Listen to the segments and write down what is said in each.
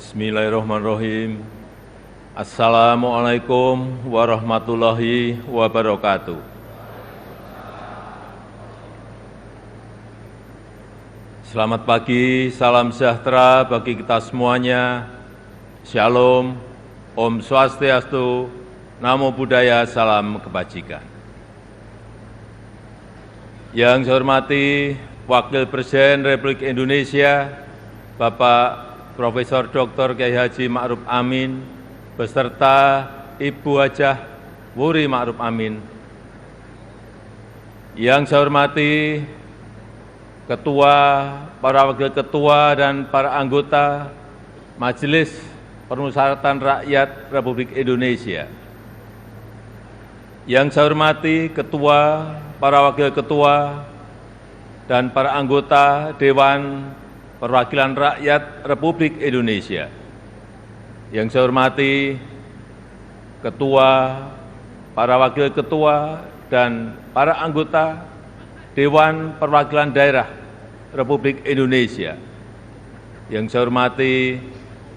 Bismillahirrahmanirrahim. Assalamualaikum warahmatullahi wabarakatuh. Selamat pagi, salam sejahtera bagi kita semuanya. Shalom, Om Swastiastu, Namo Buddhaya, salam kebajikan. Yang saya hormati Wakil Presiden Republik Indonesia, Bapak Profesor Dr. Kiai Haji Ma'ruf Amin, beserta Ibu Hajah Wuri Ma'ruf Amin. Yang saya hormati Ketua, para Wakil Ketua, dan para anggota Majelis Permusyawaratan Rakyat Republik Indonesia. Yang saya hormati Ketua, para Wakil Ketua, dan para anggota Dewan Perwakilan Rakyat Republik Indonesia. Yang saya hormati Ketua, para Wakil Ketua, dan para anggota Dewan Perwakilan Daerah Republik Indonesia. Yang saya hormati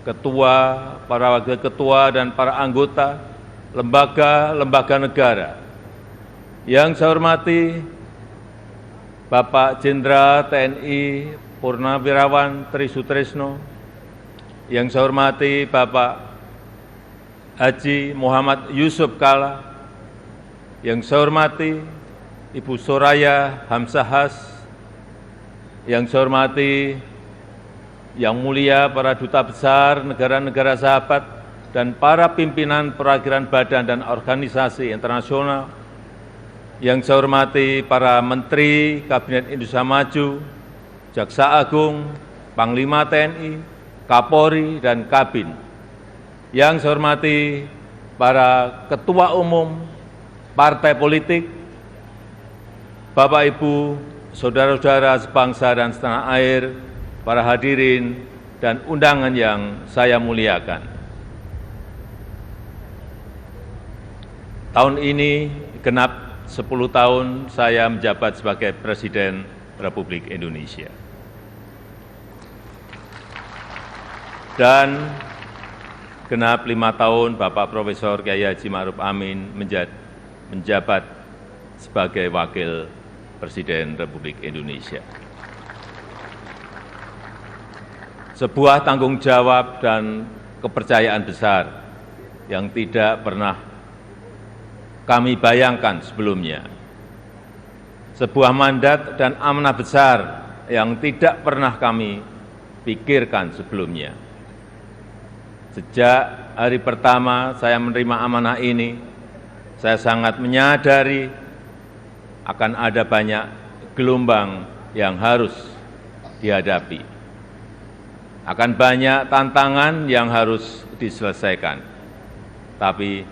Ketua, para Wakil Ketua, dan para anggota lembaga-lembaga negara. Yang saya hormati Bapak Jenderal TNI Purnawirawan Tri Sutrisno, yang saya hormati Bapak Haji Muhammad Yusuf Kalla, yang saya hormati Ibu Soraya Hamsahas, yang saya hormati Yang Mulia para Duta Besar negara-negara sahabat dan para pimpinan perwakilan badan dan organisasi internasional, yang saya hormati para Menteri Kabinet Indonesia Maju, Jaksa Agung, Panglima TNI, Kapolri, dan Kabin. Yang saya hormati para Ketua Umum Partai Politik, Bapak Ibu, Saudara-saudara sebangsa dan setanah air, para hadirin dan undangan yang saya muliakan. Tahun ini genap 10 tahun saya menjabat sebagai Presiden Republik Indonesia. Dan genap 5 tahun Bapak Profesor Kiai Haji Ma'ruf Amin menjabat sebagai Wakil Presiden Republik Indonesia. Sebuah tanggung jawab dan kepercayaan besar yang tidak pernah kami bayangkan sebelumnya. Sebuah mandat dan amanah besar yang tidak pernah kami pikirkan sebelumnya. Sejak hari pertama saya menerima amanah ini, saya sangat menyadari akan ada banyak gelombang yang harus dihadapi. Akan banyak tantangan yang harus diselesaikan. Tapi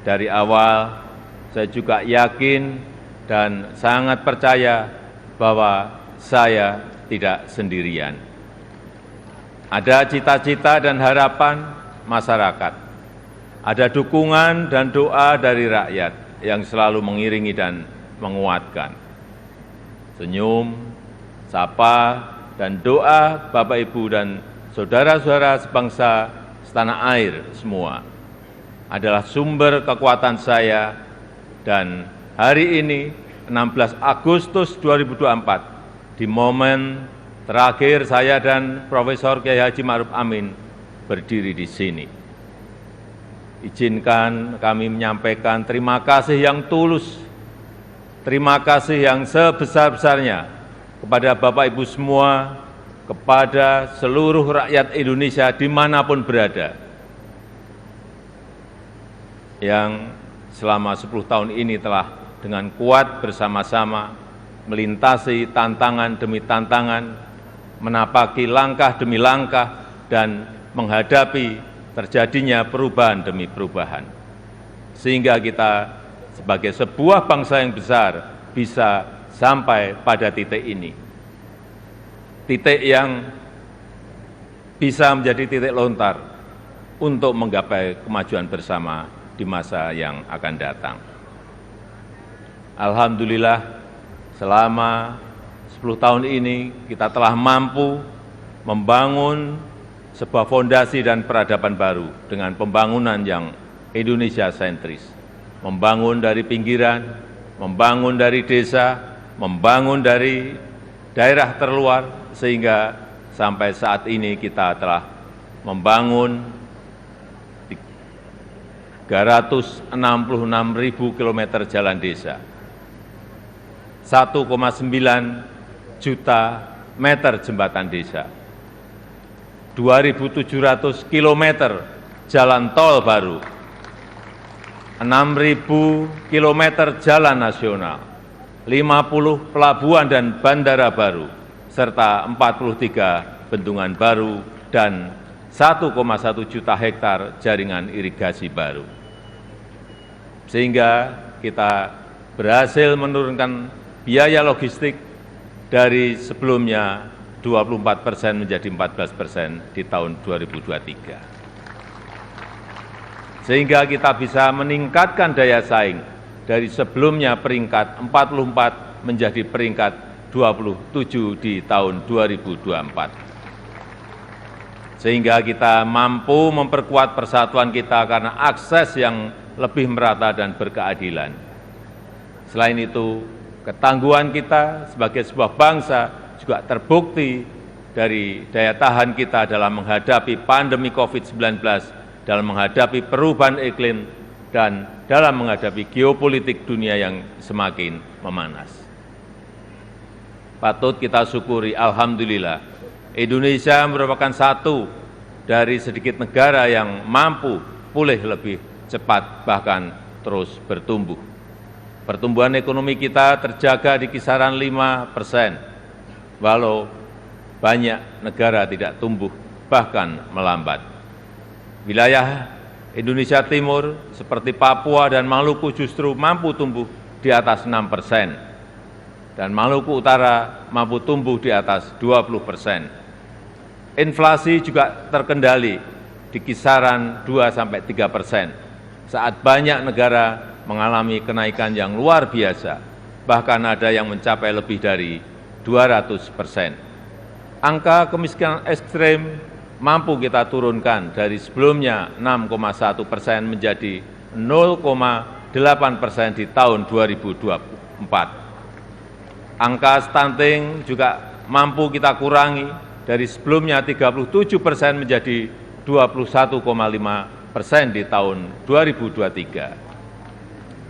dari awal saya juga yakin dan sangat percaya bahwa saya tidak sendirian. Ada cita-cita dan harapan masyarakat. Ada dukungan dan doa dari rakyat yang selalu mengiringi dan menguatkan. Senyum, sapa, dan doa Bapak Ibu dan saudara-saudara sebangsa setanah air semua adalah sumber kekuatan saya, dan hari ini 16 Agustus 2024 di momen terakhir saya dan Profesor Kiai Haji Ma'ruf Amin berdiri di sini. Izinkan kami menyampaikan terima kasih yang tulus, terima kasih yang sebesar-besarnya kepada Bapak Ibu semua, kepada seluruh rakyat Indonesia dimanapun berada, yang selama 10 tahun ini telah dengan kuat bersama-sama melintasi tantangan demi tantangan, menapaki langkah demi langkah, dan menghadapi terjadinya perubahan demi perubahan. Sehingga kita sebagai sebuah bangsa yang besar bisa sampai pada titik ini. Titik yang bisa menjadi titik lontar untuk menggapai kemajuan bersama di masa yang akan datang. Alhamdulillah, selama 10 tahun ini kita telah mampu membangun sebuah fondasi dan peradaban baru dengan pembangunan yang Indonesia sentris. Membangun dari pinggiran, membangun dari desa, membangun dari daerah terluar, sehingga sampai saat ini kita telah membangun 366.000 kilometer jalan desa, 1,9 juta meter jembatan desa, 2.700 kilometer jalan tol baru, 6.000 kilometer jalan nasional, 50 pelabuhan dan bandara baru, serta 43 bendungan baru dan 1,1 juta hektar jaringan irigasi baru. Sehingga kita berhasil menurunkan biaya logistik dari sebelumnya 24% menjadi 14% di tahun 2023. Sehingga kita bisa meningkatkan daya saing dari sebelumnya peringkat 44 menjadi peringkat 27 di tahun 2024. Sehingga kita mampu memperkuat persatuan kita karena akses yang lebih merata dan berkeadilan. Selain itu, ketangguhan kita sebagai sebuah bangsa juga terbukti dari daya tahan kita dalam menghadapi pandemi COVID-19, dalam menghadapi perubahan iklim, dan dalam menghadapi geopolitik dunia yang semakin memanas. Patut kita syukuri, alhamdulillah, Indonesia merupakan satu dari sedikit negara yang mampu pulih lebih cepat, bahkan terus bertumbuh. Pertumbuhan ekonomi kita terjaga di kisaran 5%, walau banyak negara tidak tumbuh, bahkan melambat. Wilayah Indonesia Timur seperti Papua dan Maluku justru mampu tumbuh di atas 6%, dan Maluku Utara mampu tumbuh di atas 20%. Inflasi juga terkendali di kisaran 2–3%, saat banyak negara mengalami kenaikan yang luar biasa, bahkan ada yang mencapai lebih dari 200%. Angka kemiskinan ekstrem mampu kita turunkan dari sebelumnya 6,1% menjadi 0,8% di tahun 2024. Angka stunting juga mampu kita kurangi dari sebelumnya 37% menjadi 21,5% di tahun 2023.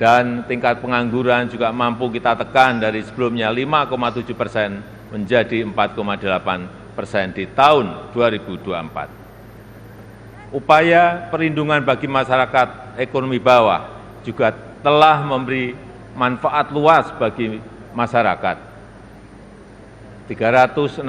Dan tingkat pengangguran juga mampu kita tekan dari sebelumnya 5,7% menjadi 4,8% di tahun 2024. Upaya perlindungan bagi masyarakat ekonomi bawah juga telah memberi manfaat luas bagi masyarakat. 361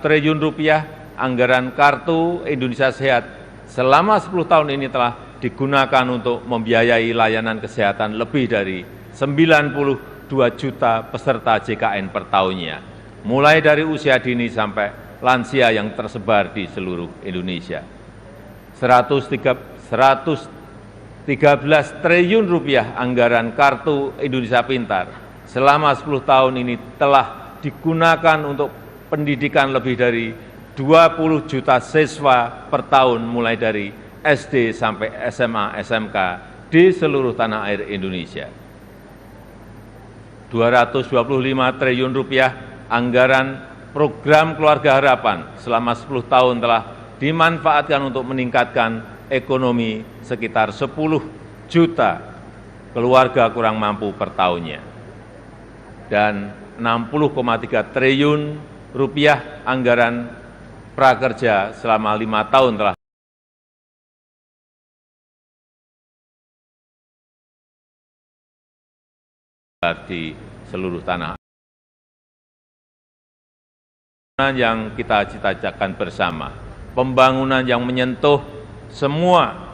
triliun rupiah anggaran Kartu Indonesia Sehat selama 10 tahun ini telah digunakan untuk membiayai layanan kesehatan lebih dari 92 juta peserta JKN per tahunnya, mulai dari usia dini sampai lansia yang tersebar di seluruh Indonesia. 113 triliun rupiah anggaran Kartu Indonesia Pintar selama 10 tahun ini telah digunakan untuk pendidikan lebih dari 20 juta siswa per tahun mulai dari SD sampai SMA, SMK di seluruh tanah air Indonesia. 225 triliun rupiah anggaran program Keluarga Harapan selama 10 tahun telah dimanfaatkan untuk meningkatkan ekonomi sekitar 10 juta keluarga kurang mampu per tahunnya. Dan 60,3 triliun rupiah anggaran prakerja selama 5 tahun telah di seluruh tanah air. Yang kita cita-citakan bersama, pembangunan yang menyentuh semua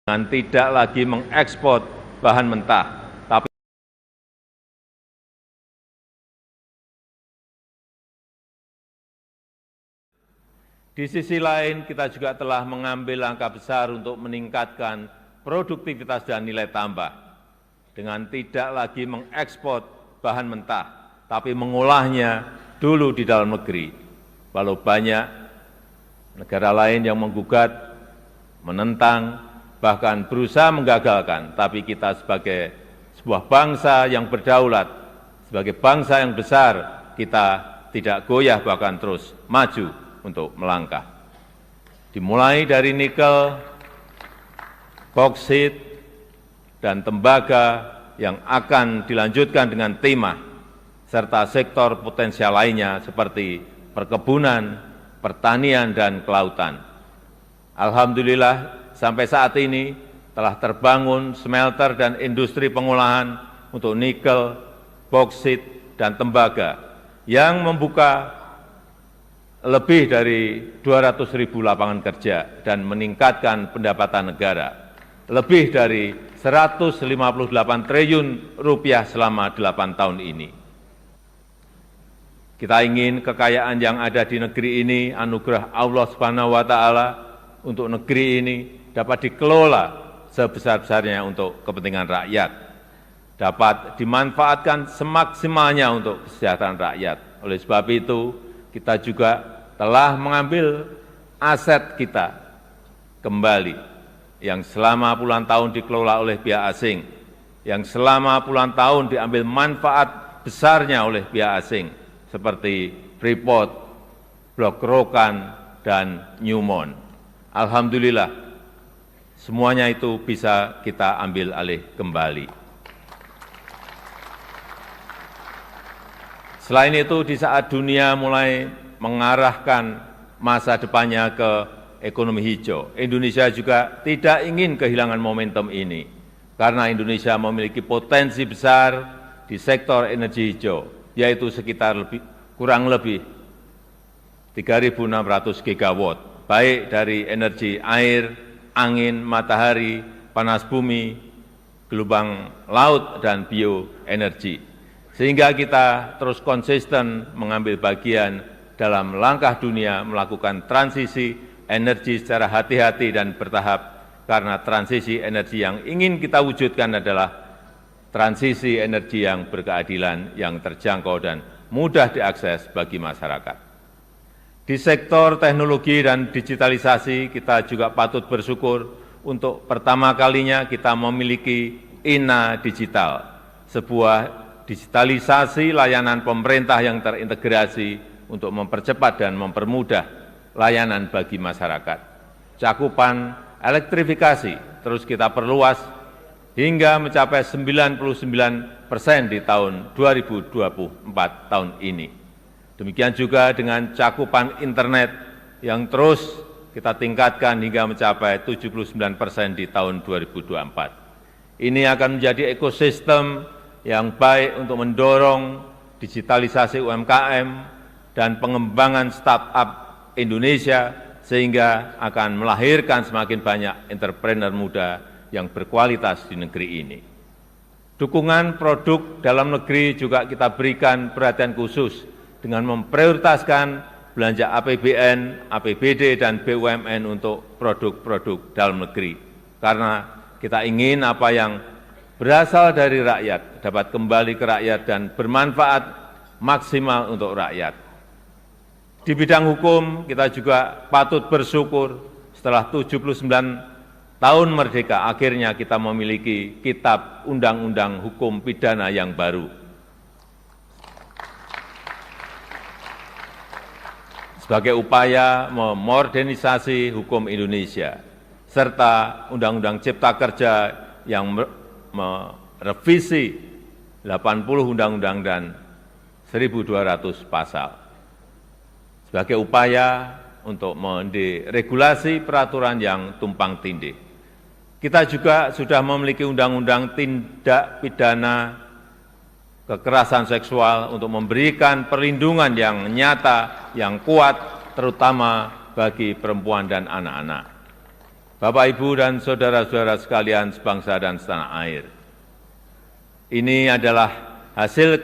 dengan tidak lagi mengekspor bahan mentah, Di sisi lain, kita juga telah mengambil langkah besar untuk meningkatkan produktivitas dan nilai tambah dengan tidak lagi mengekspor bahan mentah, tapi mengolahnya dulu di dalam negeri. Walau banyak negara lain yang menggugat, menentang, bahkan berusaha menggagalkan, tapi kita sebagai sebuah bangsa yang berdaulat, sebagai bangsa yang besar, kita tidak goyah bahkan terus maju untuk melangkah. Dimulai dari nikel, boksit, dan tembaga yang akan dilanjutkan dengan timah, serta sektor potensial lainnya seperti perkebunan, pertanian, dan kelautan. Alhamdulillah, sampai saat ini telah terbangun smelter dan industri pengolahan untuk nikel, boksit, dan tembaga yang membuka lebih dari 200.000 lapangan kerja dan meningkatkan pendapatan negara, lebih dari 158 triliun rupiah selama 8 tahun ini. Kita ingin kekayaan yang ada di negeri ini, anugerah Allah Subhanahu wa Ta'ala untuk negeri ini dapat dikelola sebesar-besarnya untuk kepentingan rakyat, dapat dimanfaatkan semaksimalnya untuk kesejahteraan rakyat. Oleh sebab itu, kita juga telah mengambil aset kita kembali yang selama puluhan tahun dikelola oleh pihak asing, yang selama puluhan tahun diambil manfaat besarnya oleh pihak asing, seperti Freeport, Blok Rokan, dan Newmont. Alhamdulillah, semuanya itu bisa kita ambil alih kembali. Selain itu, di saat dunia mulai mengarahkan masa depannya ke ekonomi hijau, Indonesia juga tidak ingin kehilangan momentum ini, karena Indonesia memiliki potensi besar di sektor energi hijau, yaitu sekitar kurang lebih 3.600 gigawatt, baik dari energi air, angin, matahari, panas bumi, gelombang laut, dan bioenergi. Sehingga kita terus konsisten mengambil bagian dalam langkah dunia melakukan transisi energi secara hati-hati dan bertahap, karena transisi energi yang ingin kita wujudkan adalah transisi energi yang berkeadilan, yang terjangkau dan mudah diakses bagi masyarakat. Di sektor teknologi dan digitalisasi, kita juga patut bersyukur untuk pertama kalinya kita memiliki INA Digital, sebuah digitalisasi layanan pemerintah yang terintegrasi untuk mempercepat dan mempermudah layanan bagi masyarakat. Cakupan elektrifikasi terus kita perluas hingga mencapai 99% di tahun 2024 tahun ini. Demikian juga dengan cakupan internet yang terus kita tingkatkan hingga mencapai 79% di tahun 2024. Ini akan menjadi ekosistem yang baik untuk mendorong digitalisasi UMKM dan pengembangan startup Indonesia, sehingga akan melahirkan semakin banyak entrepreneur muda yang berkualitas di negeri ini. Dukungan produk dalam negeri juga kita berikan perhatian khusus dengan memprioritaskan belanja APBN, APBD, dan BUMN untuk produk-produk dalam negeri. Karena kita ingin apa yang berasal dari rakyat dapat kembali ke rakyat dan bermanfaat maksimal untuk rakyat. Di bidang hukum, kita juga patut bersyukur setelah 79 tahun merdeka, akhirnya kita memiliki kitab undang-undang hukum pidana yang baru. Sebagai upaya memodernisasi hukum Indonesia, serta Undang-Undang Cipta Kerja yang merevisi 80 undang-undang dan 1.200 pasal. Sebagai upaya untuk menderegulasi peraturan yang tumpang tindih. Kita juga sudah memiliki undang-undang tindak pidana kekerasan seksual untuk memberikan perlindungan yang nyata, yang kuat, terutama bagi perempuan dan anak-anak. Bapak, Ibu, dan saudara-saudara sekalian sebangsa dan setanah air, ini adalah hasil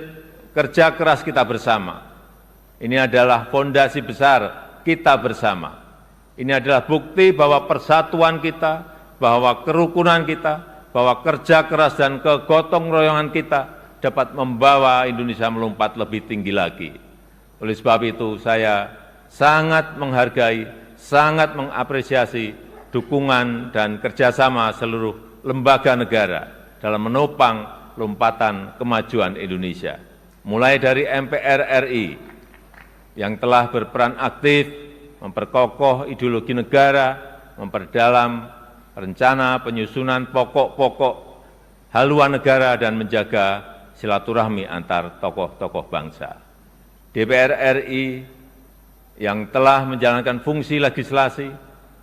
kerja keras kita bersama. Ini adalah fondasi besar kita bersama. Ini adalah bukti bahwa persatuan kita, bahwa kerukunan kita, bahwa kerja keras dan kegotong royongan kita dapat membawa Indonesia melompat lebih tinggi lagi. Oleh sebab itu saya sangat menghargai, sangat mengapresiasi dukungan dan kerjasama seluruh lembaga negara dalam menopang lompatan kemajuan Indonesia. Mulai dari MPR RI yang telah berperan aktif memperkokoh ideologi negara, memperdalam rencana penyusunan pokok-pokok haluan negara dan menjaga silaturahmi antar tokoh-tokoh bangsa. DPR RI yang telah menjalankan fungsi legislasi,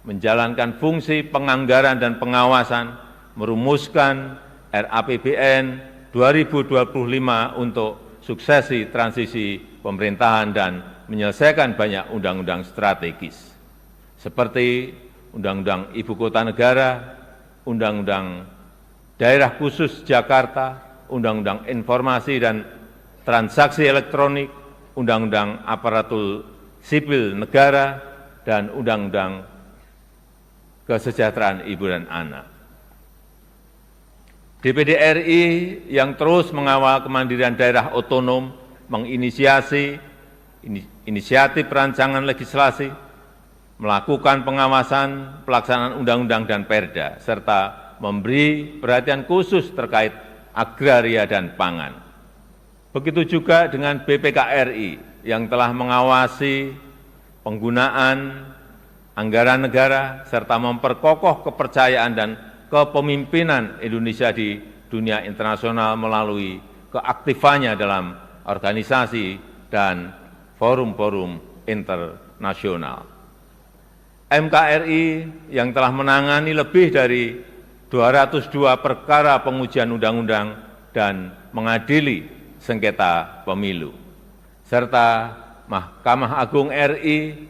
menjalankan fungsi penganggaran dan pengawasan, merumuskan RAPBN 2025 untuk suksesi transisi pemerintahan dan menyelesaikan banyak undang-undang strategis, seperti Undang-Undang Ibu Kota Negara, Undang-Undang Daerah Khusus Jakarta, Undang-Undang Informasi dan Transaksi Elektronik, Undang-Undang Aparatur Sipil Negara, dan Undang-Undang Kesejahteraan Ibu dan Anak. DPD RI yang terus mengawal kemandirian daerah otonom, menginisiasi inisiatif rancangan legislasi, melakukan pengawasan pelaksanaan undang-undang dan perda, serta memberi perhatian khusus terkait agraria dan pangan. Begitu juga dengan BPKRI yang telah mengawasi penggunaan anggaran negara, serta memperkokoh kepercayaan dan kepemimpinan Indonesia di dunia internasional melalui keaktifannya dalam organisasi dan forum-forum internasional. MKRI yang telah menangani lebih dari 202 perkara pengujian undang-undang dan mengadili sengketa pemilu, serta Mahkamah Agung RI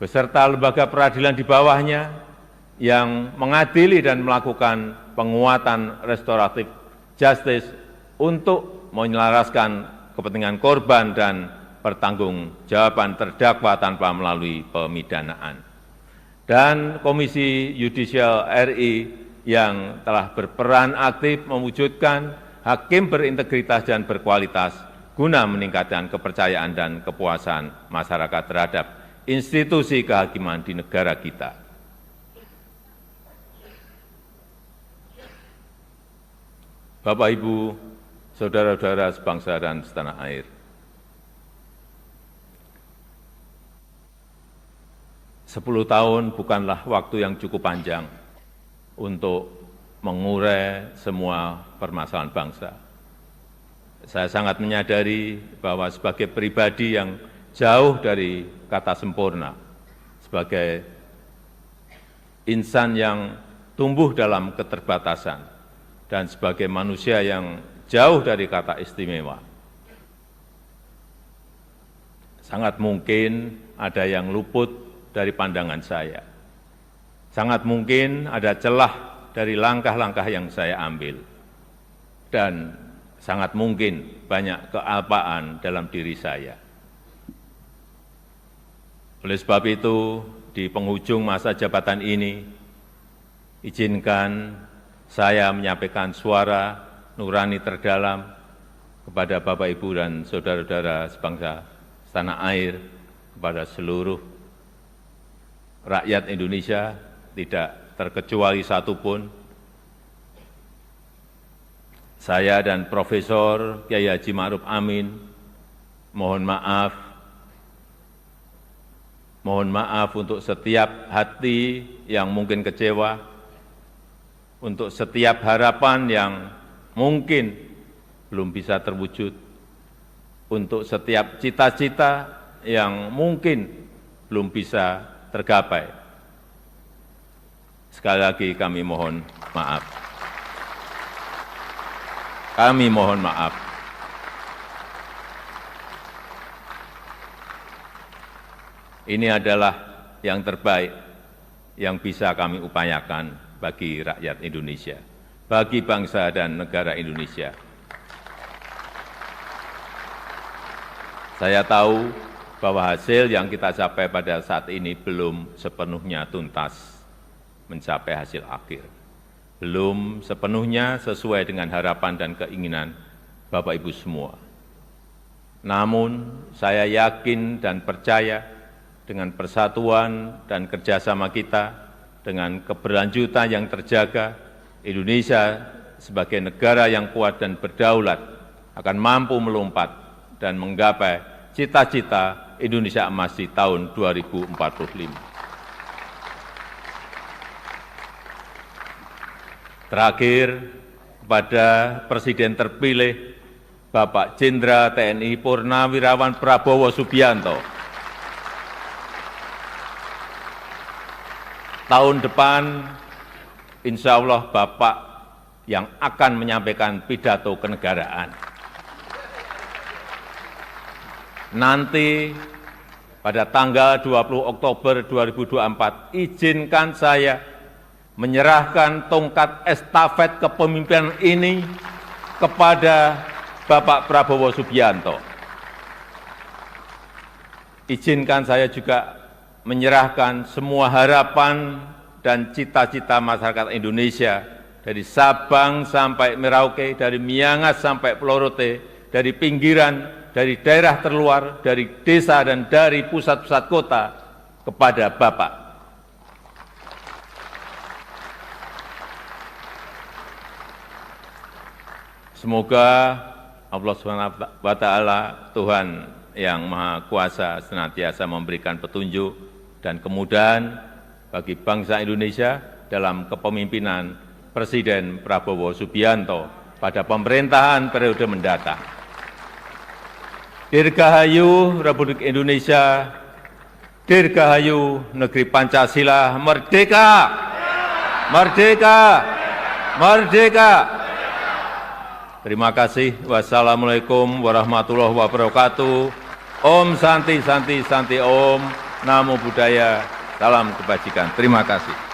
beserta lembaga peradilan di bawahnya yang mengadili dan melakukan penguatan restoratif justice untuk menyelaraskan kepentingan korban dan pertanggungjawaban terdakwa tanpa melalui pemidanaan. Dan Komisi Yudisial RI yang telah berperan aktif mewujudkan hakim berintegritas dan berkualitas guna meningkatkan kepercayaan dan kepuasan masyarakat terhadap institusi kehakiman di negara kita. Bapak, Ibu, saudara-saudara sebangsa dan setanah air, tahun bukanlah waktu yang cukup panjang untuk mengurai semua permasalahan bangsa. Saya sangat menyadari bahwa sebagai pribadi yang jauh dari kata sempurna, sebagai insan yang tumbuh dalam keterbatasan, dan sebagai manusia yang jauh dari kata istimewa, sangat mungkin ada yang luput dari pandangan saya. Sangat mungkin ada celah dari langkah-langkah yang saya ambil. Dan sangat mungkin banyak kealpaan dalam diri saya. Oleh sebab itu, di penghujung masa jabatan ini, izinkan saya menyampaikan suara nurani terdalam kepada Bapak, Ibu, dan saudara-saudara sebangsa setanah air, kepada seluruh rakyat Indonesia, tidak terkecuali satupun. Saya dan Profesor Kiai Haji Ma'ruf Amin mohon maaf untuk setiap hati yang mungkin kecewa, untuk setiap harapan yang mungkin belum bisa terwujud, untuk setiap cita-cita yang mungkin belum bisa tergapai. Sekali lagi kami mohon maaf. Kami mohon maaf. Ini adalah yang terbaik yang bisa kami upayakan bagi rakyat Indonesia, bagi bangsa dan negara Indonesia. Saya tahu bahwa hasil yang kita capai pada saat ini belum sepenuhnya tuntas mencapai hasil akhir. Belum sepenuhnya sesuai dengan harapan dan keinginan Bapak Ibu semua. Namun, saya yakin dan percaya dengan persatuan dan kerjasama kita, dengan keberlanjutan yang terjaga, Indonesia sebagai negara yang kuat dan berdaulat akan mampu melompat dan menggapai cita-cita Indonesia Emas di tahun 2045. Terakhir, kepada Presiden terpilih Bapak Jenderal TNI Purnawirawan Prabowo Subianto. Tahun depan, insya Allah Bapak yang akan menyampaikan pidato kenegaraan. Nanti pada tanggal 20 Oktober 2024, izinkan saya menyerahkan tongkat estafet kepemimpinan ini kepada Bapak Prabowo Subianto. Izinkan saya juga menyerahkan semua harapan dan cita-cita masyarakat Indonesia dari Sabang sampai Merauke, dari Miangas sampai Pulau Rote, dari pinggiran, dari daerah terluar, dari desa dan dari pusat-pusat kota kepada Bapak. Semoga Allah SWT, Tuhan yang Maha Kuasa, senantiasa memberikan petunjuk dan kemudahan bagi bangsa Indonesia dalam kepemimpinan Presiden Prabowo Subianto pada pemerintahan periode mendatang. Dirgahayu Republik Indonesia, Dirgahayu Negeri Pancasila, merdeka! Merdeka! Merdeka! Terima kasih. Wassalamualaikum warahmatullahi wabarakatuh. Om Santi Santi Santi Om. Namo Buddhaya. Salam kebajikan. Terima kasih.